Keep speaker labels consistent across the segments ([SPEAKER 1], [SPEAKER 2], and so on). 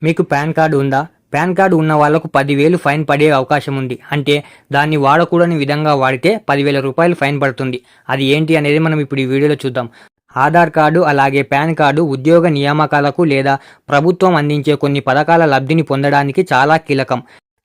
[SPEAKER 1] మీకు pan card ఉందా? Pan card ఉన్న వాళ్లకు 10,000 ఫైన్ పడే అవకాశం ఉంది. అంటే దాన్ని వాడకూడని విధంగా వాడితే 10,000 రూపాయలు ఫైన్ పడుతుంది. అది ఏంటి అనేది మనం ఇప్పుడు ఈ వీడియోలో చూద్దాం. ఆధార్ కార్డు అలాగే పాన్ కార్డు ఉద్యోగ నియామకాలకు లేదా ప్రభుత్వం అందించే కొన్ని పథకాల లబ్ధిని పొందడానికి చాలా కీలకం.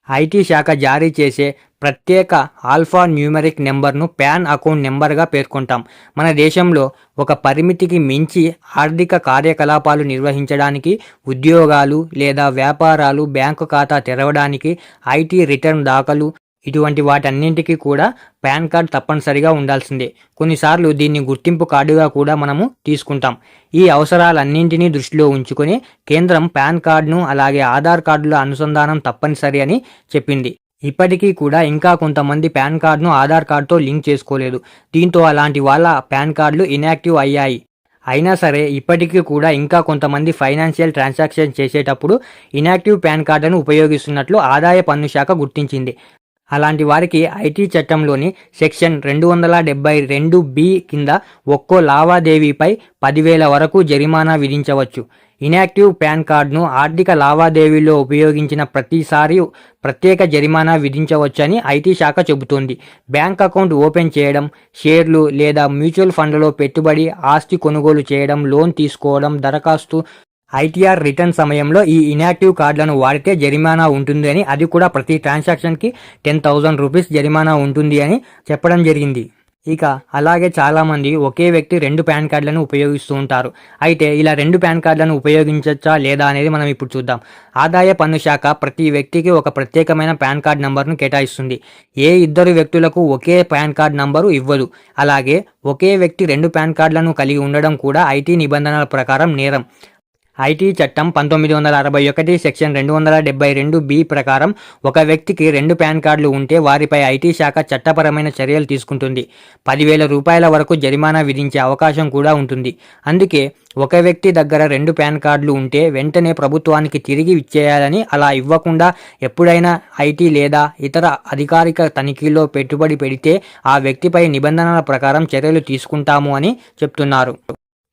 [SPEAKER 1] ఐటీ శాఖ జారీ చేసే ప్రత్యేక ఆల్ఫా న్యూమెరిక్ నెంబర్ను పాన్ అకౌంట్ నెంబర్గా పేర్కొంటాం. మన దేశంలో ఒక పరిమితికి మించి ఆర్థిక కార్యకలాపాలు నిర్వహించడానికి, ఉద్యోగాలు లేదా వ్యాపారాలు, బ్యాంకు ఖాతా తెరవడానికి, ఐటీ రిటర్న్ దాఖలు ఇటువంటి వాటన్నింటికి కూడా పాన్ కార్డ్ తప్పనిసరిగా ఉండాల్సిందే. కొన్నిసార్లు దీన్ని గుర్తింపు కార్డుగా కూడా మనము తీసుకుంటాం. ఈ అవసరాలన్నింటినీ దృష్టిలో ఉంచుకొని కేంద్రం పాన్ కార్డును అలాగే ఆధార్ కార్డుల అనుసంధానం తప్పనిసరి అని చెప్పింది. ఇప్పటికీ కూడా ఇంకా కొంతమంది పాన్ కార్డును ఆధార్ కార్డుతో లింక్ చేసుకోలేదు. దీంతో అలాంటి వాళ్ళ పాన్ కార్డులు ఇన్యాక్టివ్ అయ్యాయి. అయినా సరే ఇప్పటికీ కూడా ఇంకా కొంతమంది ఫైనాన్షియల్ ట్రాన్సాక్షన్ చేసేటప్పుడు ఇన్యాక్టివ్ పాన్ కార్డును ఉపయోగిస్తున్నట్లు ఆదాయ పన్ను శాఖ గుర్తించింది. అలాంటి వారికి ఐటీ చట్టంలోని సెక్షన్ 272(b) కింద ఒక్కో లావాదేవీపై 10,000 వరకు జరిమానా విధించవచ్చు. ఇన్యాక్టివ్ పాన్ కార్డును ఆర్థిక లావాదేవీల్లో ఉపయోగించిన ప్రతిసారి ప్రత్యేక జరిమానా విధించవచ్చని ఐటీ శాఖ చెబుతోంది. బ్యాంక్ అకౌంట్ ఓపెన్ చేయడం, షేర్లు లేదా మ్యూచువల్ ఫండ్లలో పెట్టుబడి, ఆస్తి కొనుగోలు చేయడం, లోన్ తీసుకోవడం, దరఖాస్తు, ఐటీఆర్ రిటర్న్ సమయంలో ఈ ఇన్యాక్టివ్ కార్డులను వాడితే జరిమానా ఉంటుంది అని, అది కూడా ప్రతి ట్రాన్సాక్షన్కి 10,000 రూపీస్ జరిమానా ఉంటుంది అని చెప్పడం జరిగింది. ఇక అలాగే చాలామంది ఒకే వ్యక్తి 2 పాన్ కార్డులను ఉపయోగిస్తూ ఉంటారు. అయితే ఇలా 2 పాన్ కార్డులను ఉపయోగించవచ్చా లేదా అనేది మనం ఇప్పుడు చూద్దాం. ఆదాయ పన్ను శాఖ ప్రతి వ్యక్తికి ఒక ప్రత్యేకమైన పాన్ కార్డ్ నంబర్ను కేటాయిస్తుంది. ఏ ఇద్దరు వ్యక్తులకు ఒకే పాన్ కార్డ్ నంబరు ఇవ్వదు. అలాగే ఒకే వ్యక్తి 2 పాన్ కార్డులను కలిగి ఉండడం కూడా ఐటీ నిబంధనల ప్రకారం నేరం. ఐటీ చట్టం 1961 సెక్షన్ 272(b) ప్రకారం ఒక వ్యక్తికి 2 పాన్ కార్డులు ఉంటే వారిపై ఐటీ శాఖ చట్టపరమైన చర్యలు తీసుకుంటుంది. 10,000 రూపాయల వరకు జరిమానా విధించే అవకాశం కూడా ఉంటుంది. అందుకే ఒక వ్యక్తి దగ్గర 2 పాన్ కార్డులు ఉంటే వెంటనే ప్రభుత్వానికి తిరిగి ఇచ్చేయాలని, అలా ఇవ్వకుండా ఎప్పుడైనా ఐటీ లేదా ఇతర అధికారిక తనిఖీల్లో పెట్టుబడి పెడితే ఆ వ్యక్తిపై నిబంధనల ప్రకారం చర్యలు తీసుకుంటాము అని చెప్తున్నారు.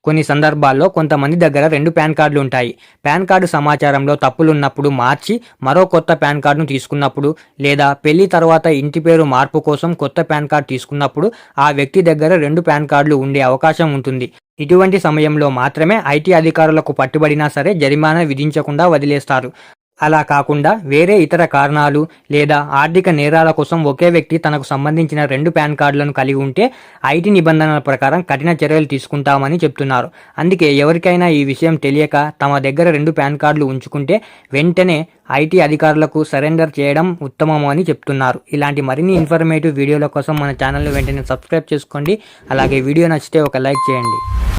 [SPEAKER 1] కొన్ని సందర్భాల్లో కొంతమంది దగ్గర 2 పాన్ కార్డులు ఉంటాయి. పాన్ కార్డు సమాచారంలో తప్పులున్నప్పుడు మార్చి మరో కొత్త పాన్ కార్డును తీసుకున్నప్పుడు, లేదా పెళ్లి తర్వాత ఇంటి పేరు మార్పు కోసం కొత్త పాన్ కార్డు తీసుకున్నప్పుడు ఆ వ్యక్తి దగ్గర 2 పాన్ కార్డులు ఉండే అవకాశం ఉంటుంది. ఇటువంటి సమయంలో మాత్రమే ఐటీ అధికారులకు పట్టుబడినా సరే జరిమానా విధించకుండా వదిలేస్తారు. అలా కాకుండా వేరే ఇతర కారణాలు లేదా ఆర్థిక నేరాల కోసం ఒకే వ్యక్తి తనకు సంబంధించిన 2 పాన్ కార్డులను కలిగి ఉంటే ఐటీ నిబంధనల ప్రకారం కఠిన చర్యలు తీసుకుంటామని చెప్తున్నారు. అందుకే ఎవరికైనా ఈ విషయం తెలియక తమ దగ్గర 2 పాన్ కార్డులు ఉంచుకుంటే వెంటనే ఐటీ అధికారులకు సరెండర్ చేయడం ఉత్తమం అని చెప్తున్నారు. ఇలాంటి మరిన్ని ఇన్ఫర్మేటివ్ వీడియోల కోసం మన ఛానల్ని వెంటనే సబ్స్క్రైబ్ చేసుకోండి. అలాగే వీడియో నచ్చితే ఒక లైక్ చేయండి.